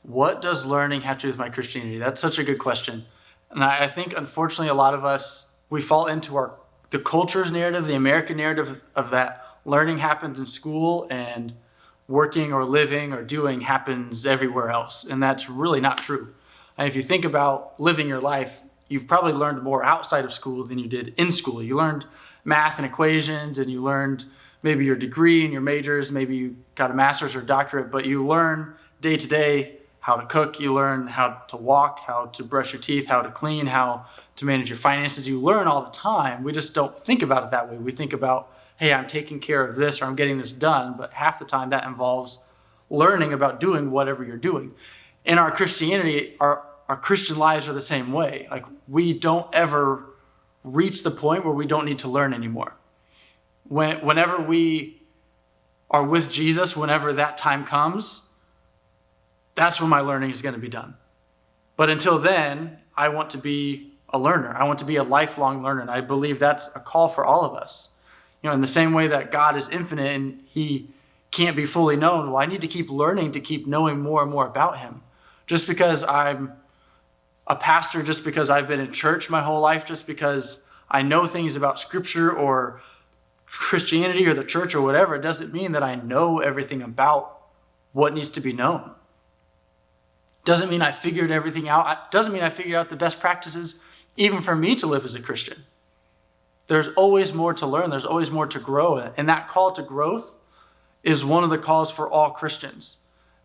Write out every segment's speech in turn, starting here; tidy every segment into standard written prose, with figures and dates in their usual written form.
what does learning have to do with my Christianity? That's such a good question. And I think, unfortunately, a lot of us, we fall into the culture's narrative, the American narrative of that learning happens in school and working or living or doing happens everywhere else. And that's really not true. And if you think about living your life, you've probably learned more outside of school than you did in school. You learned math and equations, and you learned maybe your degree and your majors, maybe you got a master's or doctorate, but you learn day to day how to cook, you learn how to walk, how to brush your teeth, how to clean, how to manage your finances. You learn all the time. We just don't think about it that way. We think about, hey, I'm taking care of this or I'm getting this done, but half the time that involves learning about doing whatever you're doing. In our Christianity, our Christian lives are the same way. Like, we don't ever reach the point where we don't need to learn anymore. Whenever we are with Jesus, whenever that time comes, that's when my learning is going to be done. But until then, I want to be a learner. I want to be a lifelong learner. And I believe that's a call for all of us. In the same way that God is infinite and he can't be fully known, well, I need to keep learning to keep knowing more and more about him. Just because I'm a pastor, just because I've been in church my whole life, just because I know things about Scripture or Christianity or the church or whatever, it doesn't mean that I know everything about what needs to be known. Doesn't mean I figured everything out. Doesn't mean I figured out the best practices even for me to live as a Christian. There's always more to learn. There's always more to grow. And that call to growth is one of the calls for all Christians.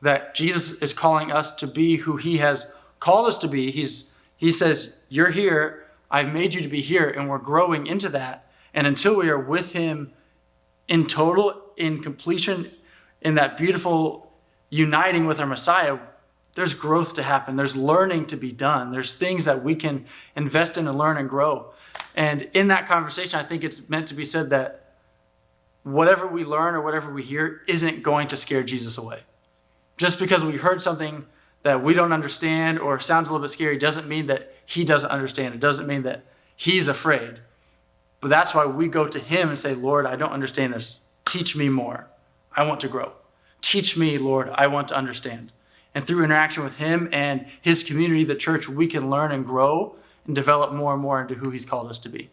That Jesus is calling us to be who he has called us to be. He says, you're here. I've made you to be here. And we're growing into that. And until we are with him in total, in completion, in that beautiful uniting with our Messiah, there's growth to happen. There's learning to be done. There's things that we can invest in and learn and grow. And in that conversation, I think it's meant to be said that whatever we learn or whatever we hear isn't going to scare Jesus away. Just because we heard something that we don't understand or sounds a little bit scary doesn't mean that he doesn't understand. It doesn't mean that he's afraid. But that's why we go to him and say, Lord, I don't understand this. Teach me more. I want to grow. Teach me, Lord, I want to understand. And through interaction with him and his community, the church, we can learn and grow and develop more and more into who he's called us to be.